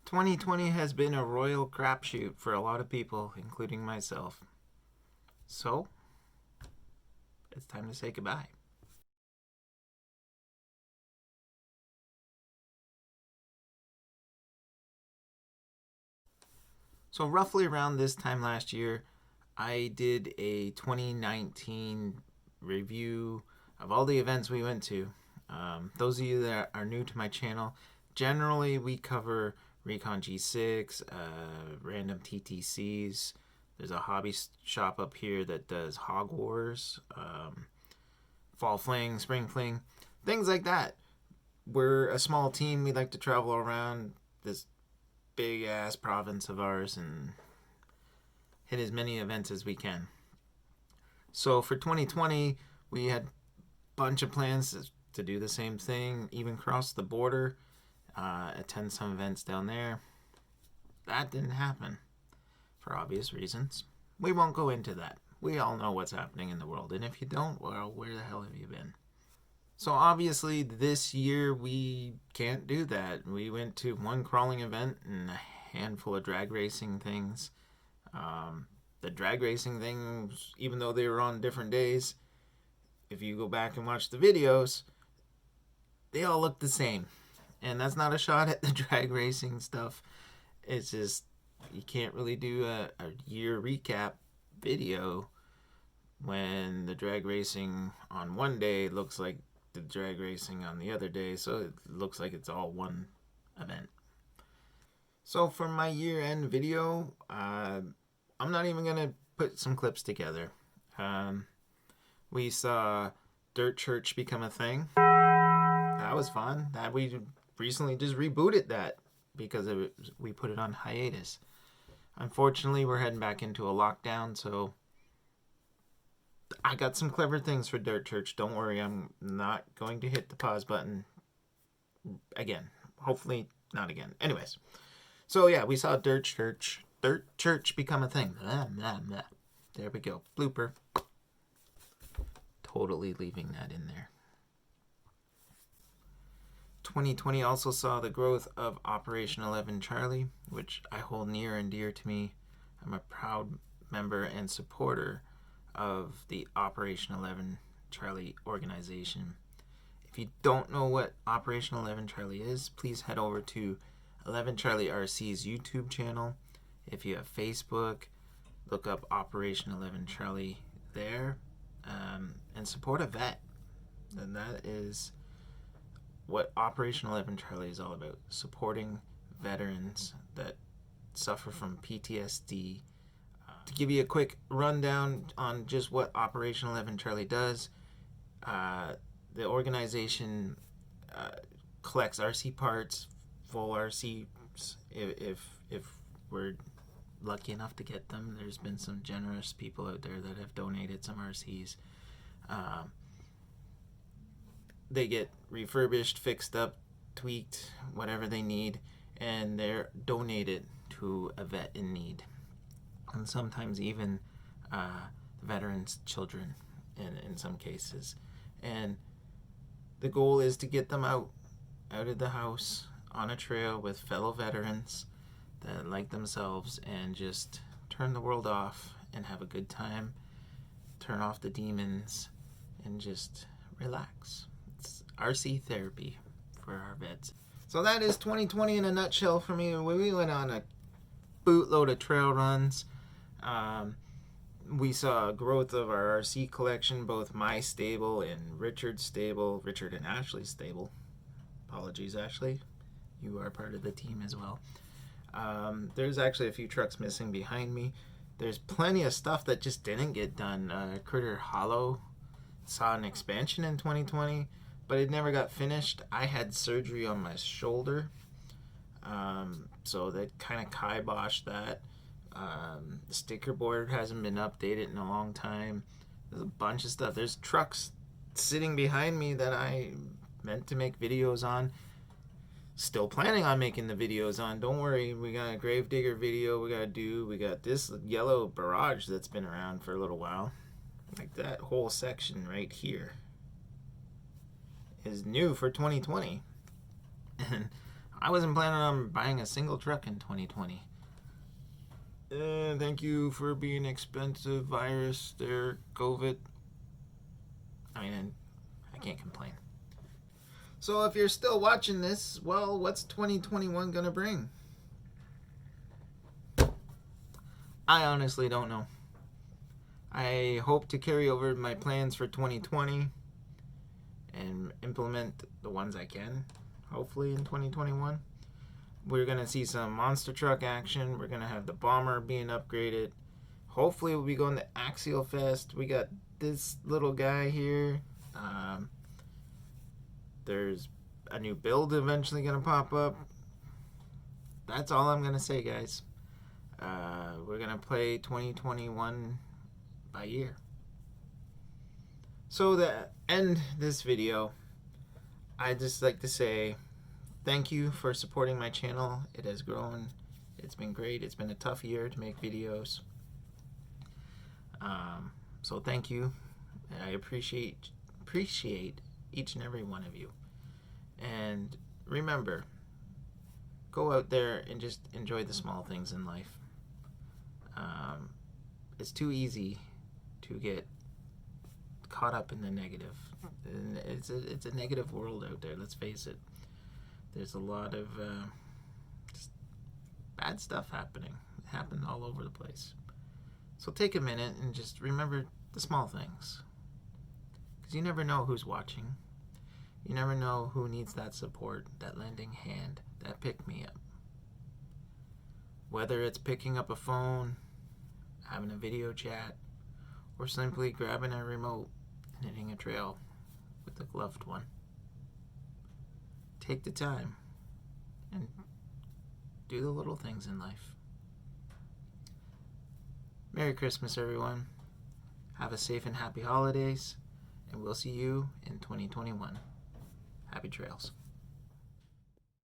2020 has been a royal crapshoot for a lot of people, including myself. So, it's time to say goodbye. So, roughly around this time last year, I did a 2019 review of all the events we went to. Those of you that are new to my channel, generally we cover Recon G6, random TTCs. There's a hobby shop up here that does Hog Wars, Fall Fling, Spring Fling, things like that. We're a small team. We like to travel around this big ass province of ours and hit as many events as we can. So for 2020, we had a bunch of plans to do the same thing, even cross the border, attend some events down there. That didn't happen for obvious reasons. We won't go into that. We all know what's happening in the world, and if you don't, well, where the hell have you been? So obviously this year we can't do that. We went to one crawling event and a handful of drag racing things. The drag racing things, even though they were on different days, if you go back and watch the videos, they all look the same. And that's not a shot at the drag racing stuff. It's just you can't really do a year recap video when the drag racing on one day looks like the drag racing on the other day, so it looks like it's all one event. So for my year-end video, I'm not even gonna put some clips together. We saw Dirt Church become a thing. That was fun. That we recently just rebooted that because we put it on hiatus. Unfortunately, we're heading back into a lockdown, so I got some clever things for Dirt Church. Don't worry, I'm not going to hit the pause button again. Hopefully not again. Anyways, so yeah, we saw Dirt Church become a thing. There we go. Blooper. Totally leaving that in there. 2020 also saw the growth of Operation 11 Charlie, which I hold near and dear to me. I'm a proud member and supporter of the Operation 11 Charlie organization. If you don't know what Operation 11 Charlie is, please head over to 11 Charlie RC's YouTube channel. If you have Facebook, look up Operation 11 Charlie there, and support a vet. And that is what Operation 11 Charlie is all about, supporting veterans that suffer from PTSD. To give you a quick rundown on just what Operation 11 Charlie does, the organization collects RC parts, full RCs, if we're lucky enough to get them. There's been some generous people out there that have donated some RCs. They get refurbished, fixed up, tweaked, whatever they need, and they're donated to a vet in need. And sometimes even veterans' children in some cases. And the goal is to get them out of the house on a trail with fellow veterans that like themselves and just turn the world off and have a good time, turn off the demons, and just relax. It's RC therapy for our vets. So that is 2020 in a nutshell for me. We went on a bootload of trail runs. We saw growth of our RC collection, both my stable and Richard's stable, Richard and Ashley's stable. Apologies, Ashley. You are part of the team as well. There's actually a few trucks missing behind me. There's plenty of stuff that just didn't get done. Critter Hollow saw an expansion in 2020, but it never got finished. I had surgery on my shoulder, so that kind of kiboshed that. The sticker board hasn't been updated in a long time. There's a bunch of stuff. There's trucks sitting behind me that I meant to make videos on. Still planning on making the videos on. Don't worry, we got a Gravedigger video we gotta do. We got this yellow barrage that's been around for a little while. Like that whole section right here is new for 2020. And I wasn't planning on buying a single truck in 2020. Thank you for being expensive virus there, COVID. I mean, I can't complain. So if you're still watching this, well, what's 2021 gonna bring? I honestly don't know. I hope to carry over my plans for 2020 and implement the ones I can, hopefully in 2021. We're going to see some monster truck action. We're going to have the bomber being upgraded. Hopefully we'll be going to Axial Fest. We got this little guy here. There's a new build eventually going to pop up. That's all I'm going to say, guys. We're going to play 2021 by year. So to end this video, I'd just like to say thank you for supporting my channel. It has grown. It's been great. It's been a tough year to make videos. So thank you. I appreciate each and every one of you. And remember, go out there and just enjoy the small things in life. It's too easy to get caught up in the negative. It's a negative world out there, let's face it. There's a lot of just bad stuff happening. It happens all over the place. So take a minute and just remember the small things. Because you never know who's watching. You never know who needs that support, that lending hand, that pick-me-up. Whether it's picking up a phone, having a video chat, or simply grabbing a remote and hitting a trail with a gloved one. Take the time and do the little things in life. Merry Christmas, everyone. Have a safe and happy holidays, and we'll see you in 2021. Happy trails.